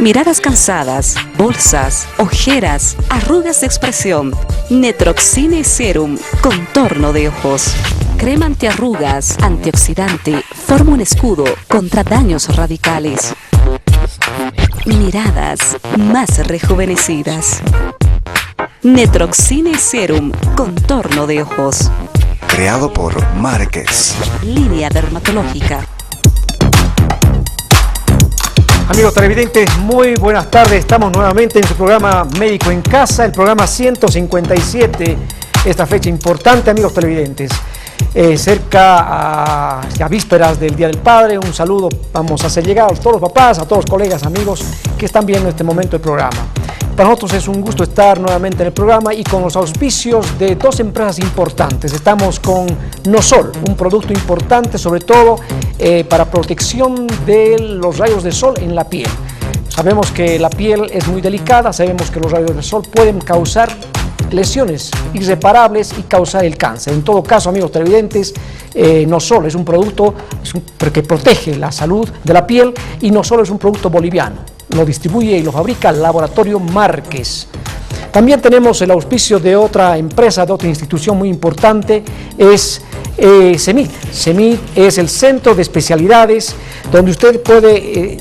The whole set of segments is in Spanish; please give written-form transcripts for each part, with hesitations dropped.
Miradas cansadas, bolsas, ojeras, arrugas de expresión. Netroxine Serum, contorno de ojos. Crema antiarrugas, antioxidante, forma un escudo contra daños radicales. Miradas más rejuvenecidas. Netroxine Serum, contorno de ojos. Creado por Márquez. Línea dermatológica. Amigos televidentes, muy buenas tardes. Estamos nuevamente en su programa Médico en Casa, el programa 157. Esta fecha importante, amigos televidentes. Cerca a vísperas del Día del Padre, un saludo vamos a hacer llegar a todos los papás, a todos los colegas, amigos que están viendo este momento del programa. Para nosotros es un gusto estar nuevamente en el programa y con los auspicios de dos empresas importantes. Estamos con Nosol, un producto importante sobre todo para protección de los rayos de sol en la piel. Sabemos que la piel es muy delicada, sabemos que los rayos de sol pueden causar lesiones irreparables y causar el cáncer. En todo caso, amigos televidentes, Nosol es un producto que protege la salud de la piel y Nosol es un producto boliviano. Lo distribuye y lo fabrica el laboratorio Márquez. También tenemos el auspicio de otra empresa, de otra institución muy importante, es CEMID. CEMID es el centro de especialidades donde usted puede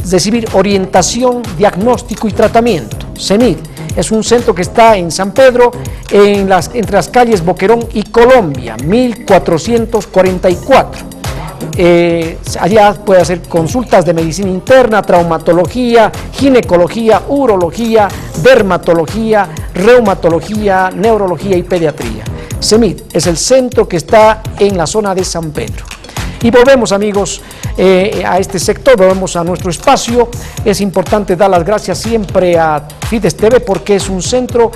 recibir orientación, diagnóstico y tratamiento. CEMID es un centro que está en San Pedro, entre las calles Boquerón y Colombia, 1444. Allá puede hacer consultas de medicina interna, traumatología, ginecología, urología, dermatología, reumatología, neurología y pediatría. CEMID es el centro que está en la zona de San Pedro. Y volvemos, amigos, a este sector, volvemos a nuestro espacio. Es importante dar las gracias siempre a Fides TV porque es un centro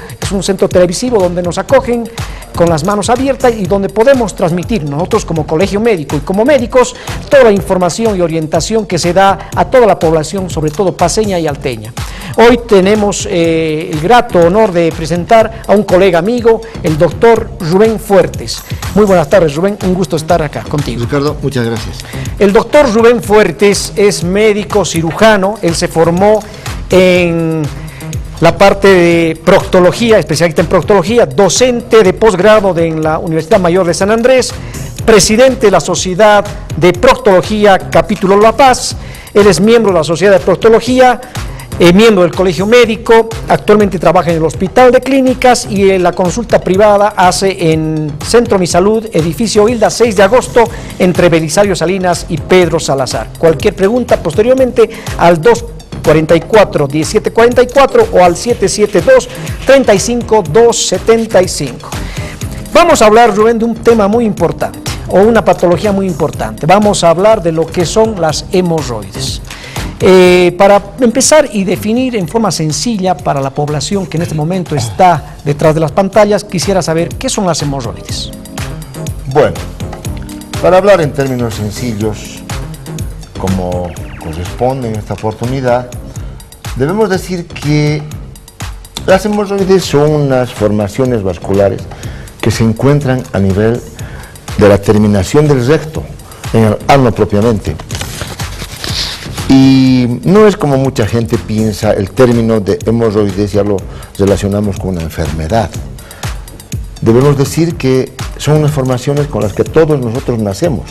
televisivo donde nos acogen con las manos abiertas y donde podemos transmitir nosotros como colegio médico y como médicos toda la información y orientación que se da a toda la población, sobre todo paceña y alteña. Hoy tenemos el grato honor de presentar a un colega amigo, el doctor Rubén Fuertes. Muy buenas tardes, Rubén, un gusto estar acá contigo. Ricardo, muchas gracias. El doctor Rubén Fuertes es médico cirujano, él se formó en la parte de proctología, especialista en proctología, docente de posgrado en la Universidad Mayor de San Andrés, presidente de la Sociedad de Proctología Capítulo La Paz, él es miembro de la Sociedad de Proctología, miembro del Colegio Médico, actualmente trabaja en el Hospital de Clínicas y en la consulta privada hace en Centro Mi Salud, edificio Hilda, 6 de agosto, entre Belisario Salinas y Pedro Salazar. Cualquier pregunta posteriormente al 244-1744 o al 772-35275. Vamos a hablar, Rubén, de un tema muy importante o una patología muy importante. Vamos a hablar de lo que son las hemorroides. Para empezar y definir en forma sencilla para la población que en este momento está detrás de las pantallas, quisiera saber qué son las hemorroides. Bueno, para hablar en términos sencillos, como corresponde en esta oportunidad, debemos decir que las hemorroides son unas formaciones vasculares que se encuentran a nivel de la terminación del recto, en el ano propiamente. Y no es como mucha gente piensa, el término de hemorroides ya lo relacionamos con una enfermedad. Debemos decir que son unas formaciones con las que todos nosotros nacemos.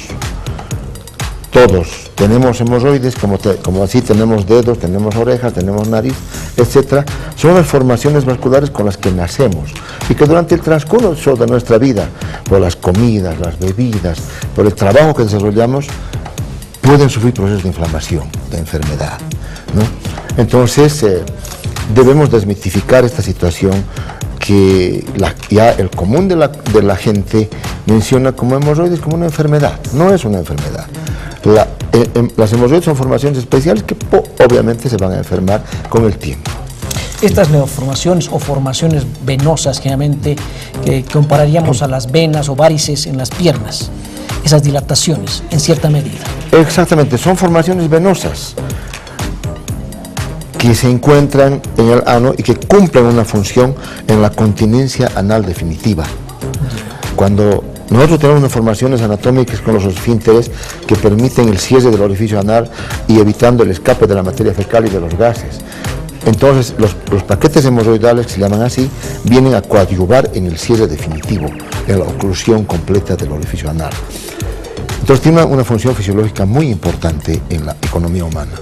Todos tenemos hemorroides, como así tenemos dedos, tenemos orejas, tenemos nariz, etc. Son las formaciones vasculares con las que nacemos y que durante el transcurso de nuestra vida, por las comidas, las bebidas, por el trabajo que desarrollamos, pueden sufrir procesos de inflamación, de enfermedad, ¿no? Entonces, debemos desmitificar esta situación que ya el común de la gente menciona como hemorroides como una enfermedad. No es una enfermedad. Las hemorroides son formaciones especiales que obviamente se van a enfermar con el tiempo. Estas neoformaciones o formaciones venosas, generalmente compararíamos a las venas o varices en las piernas, esas dilataciones en cierta medida. Exactamente, son formaciones venosas que se encuentran en el ano y que cumplen una función en la continencia anal definitiva. Cuando Nosotros tenemos deformaciones anatómicas con los esfínteres que permiten el cierre del orificio anal y evitando el escape de la materia fecal y de los gases. Entonces, los paquetes hemorroidales, que se llaman así, vienen a coadyuvar en el cierre definitivo, en la oclusión completa del orificio anal. Entonces, tiene una función fisiológica muy importante en la economía humana.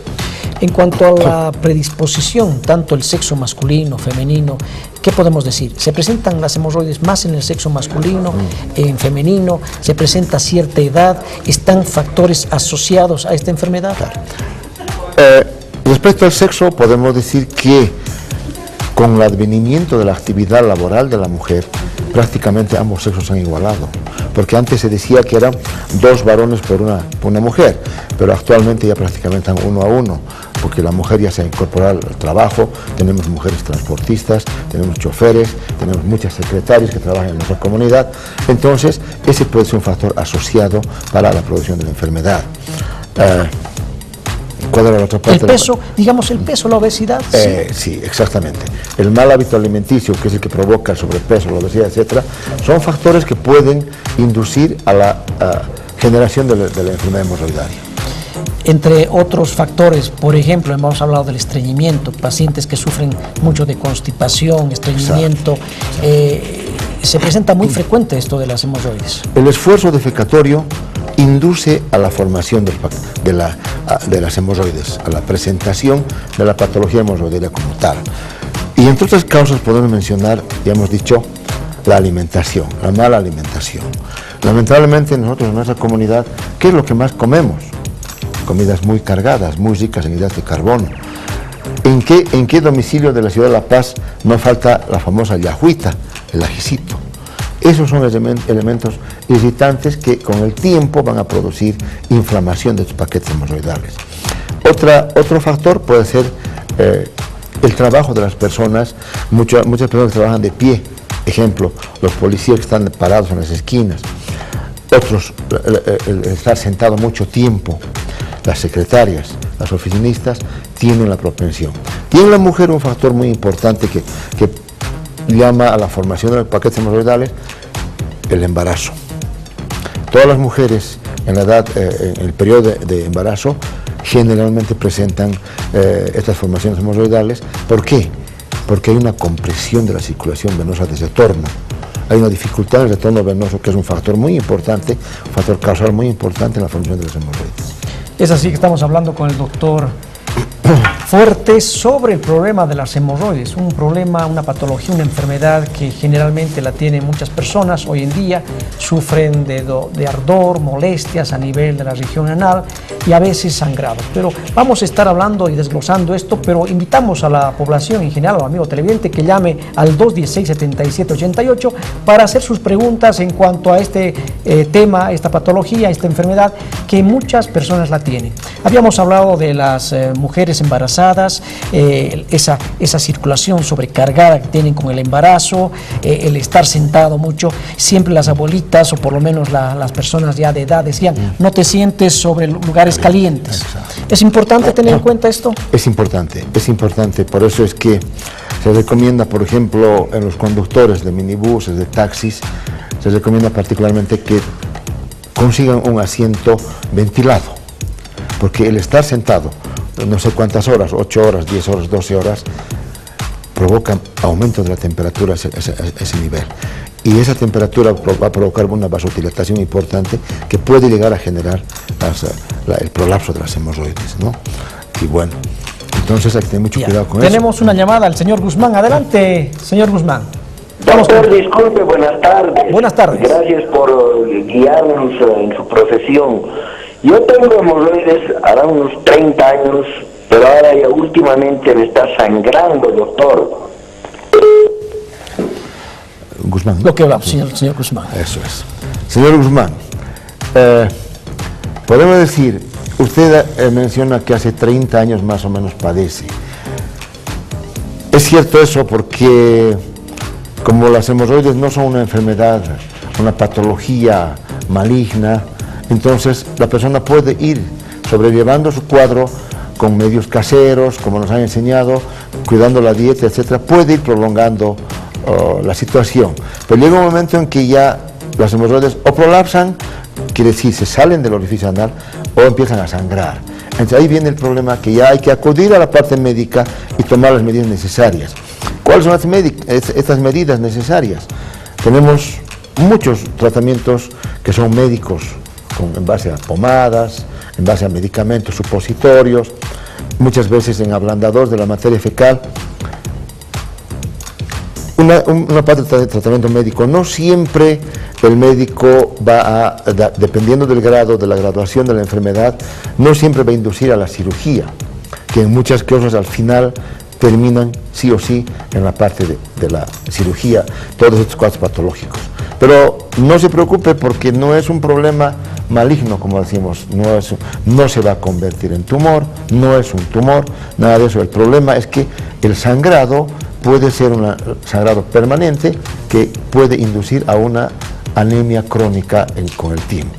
En cuanto a la predisposición, tanto el sexo masculino, femenino, ¿qué podemos decir? ¿Se presentan las hemorroides más en el sexo masculino, en femenino? ¿Se presenta a cierta edad? ¿Están factores asociados a esta enfermedad? Claro. Respecto al sexo, podemos decir que con el advenimiento de la actividad laboral de la mujer, prácticamente ambos sexos se han igualado, porque antes se decía que eran 2 varones por una mujer, pero actualmente ya prácticamente están 1 a 1, porque la mujer ya se ha incorporado al trabajo, tenemos mujeres transportistas, tenemos choferes, tenemos muchas secretarias que trabajan en nuestra comunidad, entonces ese puede ser un factor asociado para la producción de la enfermedad. ¿Cuál era la otra parte? El peso, digamos el peso, la obesidad. Sí, exactamente. El mal hábito alimenticio, que es el que provoca el sobrepeso, la obesidad, etcétera, son factores que pueden inducir a la generación de la enfermedad hemorroidaria. Entre otros factores, por ejemplo, hemos hablado del estreñimiento, pacientes que sufren mucho de constipación, estreñimiento, se presenta muy frecuente esto de las hemorroides. El esfuerzo defecatorio induce a la formación de las hemorroides, a la presentación de la patología hemorroidaria como tal. Y entre otras causas podemos mencionar, ya hemos dicho, la alimentación, la mala alimentación. Lamentablemente nosotros en nuestra comunidad, ¿qué es lo que más comemos? Comidas muy cargadas, muy ricas en hidratos de carbono. ¿En qué domicilio de la ciudad de La Paz no falta la famosa yajuita, el ajicito? Esos son elementos irritantes que con el tiempo van a producir inflamación de los paquetes hemorroidales. Otro factor puede ser el trabajo de las personas, muchas personas que trabajan de pie, ejemplo, los policías que están parados en las esquinas, otros, el estar sentado mucho tiempo, las secretarias, las oficinistas, tienen la propensión. Y en la mujer un factor muy importante que llama a la formación de los paquetes hemorroidales, el embarazo. Todas las mujeres en la edad, en el periodo de embarazo, generalmente presentan estas formaciones hemorroidales. ¿Por qué? Porque hay una compresión de la circulación venosa de retorno. Hay una dificultad en el retorno venoso que es un factor muy importante, un factor causal muy importante en la formación de las hemorroides. Es así que estamos hablando con el doctor Fuertes sobre el problema de las hemorroides, un problema, una patología, una enfermedad que generalmente la tienen muchas personas hoy en día, sufren de ardor, molestias a nivel de la región anal y a veces sangrado. Pero vamos a estar hablando y desglosando esto, pero invitamos a la población en general, al amigo televidente, que llame al 216-7788 para hacer sus preguntas en cuanto a este tema, esta patología, esta enfermedad que muchas personas la tienen. Habíamos hablado de las mujeres embarazadas, esa circulación sobrecargada que tienen con el embarazo, el estar sentado mucho. Siempre las abuelitas o por lo menos las personas ya de edad decían, no te sientes sobre lugares calientes. Exacto. ¿Es importante tener en cuenta esto? Es importante, por eso es que se recomienda, por ejemplo, en los conductores de minibuses, de taxis, se recomienda particularmente que consigan un asiento ventilado, porque el estar sentado no sé cuántas horas, 8 horas, 10 horas, 12 horas, provoca aumento de la temperatura a ese nivel. Y esa temperatura va a provocar una vasodilatación importante que puede llegar a generar el prolapso de las hemorroides, ¿no? Y bueno, entonces hay que tener mucho cuidado con eso. Tenemos una llamada al señor Guzmán. Adelante, señor Guzmán. Doctor, disculpe, buenas tardes. Buenas tardes. Gracias por guiarnos en su profesión. Yo tengo hemorroides hará unos 30 años, pero ahora ya últimamente me está sangrando, doctor. Guzmán. Lo que va, señor Guzmán. Eso es. Señor Guzmán, podemos decir, usted menciona que hace 30 años más o menos padece. ¿Es cierto eso? Porque como las hemorroides no son una enfermedad, una patología maligna, entonces la persona puede ir sobrellevando su cuadro con medios caseros, como nos han enseñado, cuidando la dieta, etcétera, puede ir prolongando la situación. Pero llega un momento en que ya las hemorroides o prolapsan, quiere decir, se salen del orificio anal o empiezan a sangrar. Entonces ahí viene el problema, que ya hay que acudir a la parte médica y tomar las medidas necesarias. ¿Cuáles son estas medidas necesarias? Tenemos muchos tratamientos que son médicos, en base a pomadas, en base a medicamentos supositorios, muchas veces en ablandadores de la materia fecal. Una parte de tratamiento médico, no siempre el médico va a, dependiendo del grado, de la graduación de la enfermedad, no siempre va a inducir a la cirugía, que en muchas cosas al final terminan sí o sí en la parte de la cirugía, todos estos cuadros patológicos. Pero no se preocupe, porque no es un problema maligno, como decimos, no se va a convertir en tumor, no es un tumor, nada de eso. El problema es que el sangrado puede ser un sangrado permanente que puede inducir a una anemia crónica con el tiempo.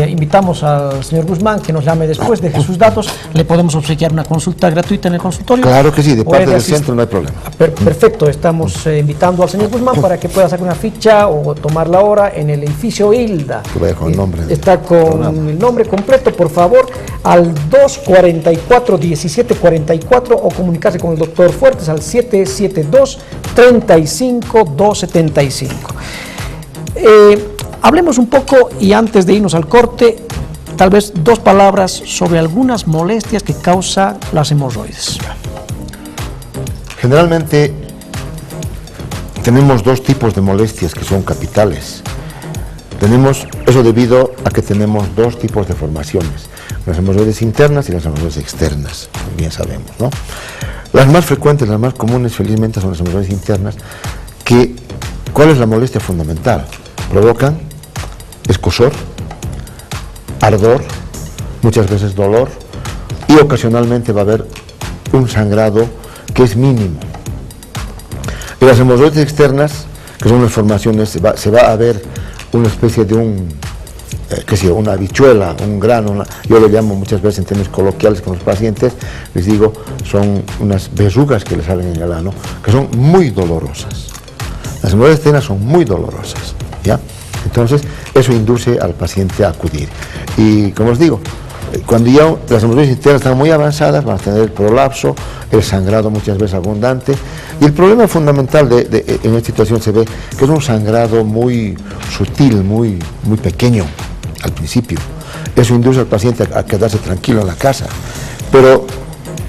Invitamos al señor Guzmán que nos llame después, deje sus datos. ¿Le podemos obsequiar una consulta gratuita en el consultorio? Claro que sí, de parte del centro no hay problema. Perfecto, estamos invitando al señor Guzmán para que pueda sacar una ficha o tomar la hora en el edificio Hilda. Que vaya con el nombre. Está con el nombre completo, por favor, al 244-1744 o comunicarse con el doctor Fuertes al 772-35-275. Hablemos un poco, y antes de irnos al corte, tal vez 2 palabras sobre algunas molestias que causan las hemorroides. Generalmente tenemos 2 tipos de molestias que son capitales. Tenemos eso debido a que tenemos 2 tipos de formaciones, las hemorroides internas y las hemorroides externas, bien sabemos, ¿no? Las más frecuentes, las más comunes, felizmente, son las hemorroides internas, que, ¿cuál es la molestia fundamental? Provocan escozor, ardor, muchas veces dolor, y ocasionalmente va a haber un sangrado que es mínimo. Y las hemorroides externas, que son las formaciones, se va a ver una especie de una habichuela, un grano, yo lo llamo muchas veces en términos coloquiales con los pacientes, les digo, son unas verrugas que le salen en el ano, que son muy dolorosas. Las hemorroides externas son muy dolorosas, ¿ya? Entonces, eso induce al paciente a acudir. Y, como os digo, cuando ya las hemorroides internas están muy avanzadas, van a tener el prolapso, el sangrado muchas veces abundante. Y el problema fundamental en esta situación se ve que es un sangrado muy sutil, muy pequeño al principio. Eso induce al paciente a quedarse tranquilo en la casa. Pero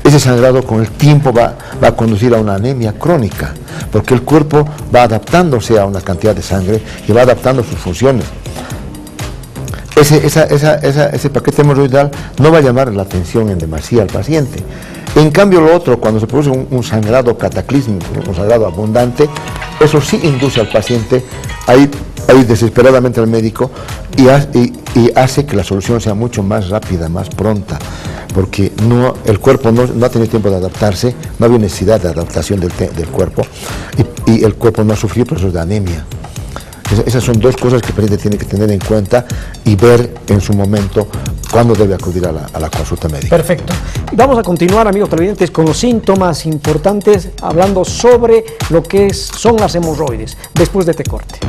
ese sangrado con el tiempo va a conducir a una anemia crónica, porque el cuerpo va adaptándose a una cantidad de sangre y va adaptando sus funciones. Ese paquete hemorroidal no va a llamar la atención en demasía al paciente. En cambio, lo otro, cuando se produce un sangrado cataclísmico, un sangrado abundante, eso sí induce al paciente a ir desesperadamente al médico y hace que la solución sea mucho más rápida, más pronta, porque el cuerpo no ha tenido tiempo de adaptarse, no había necesidad de adaptación del cuerpo, y el cuerpo no ha sufrido procesos de anemia. Esas son 2 cosas que el paciente tiene que tener en cuenta y ver en su momento cuándo debe acudir a la consulta médica. Perfecto. Vamos a continuar, amigos televidentes, con los síntomas importantes, hablando sobre lo que son las hemorroides, después de este corte.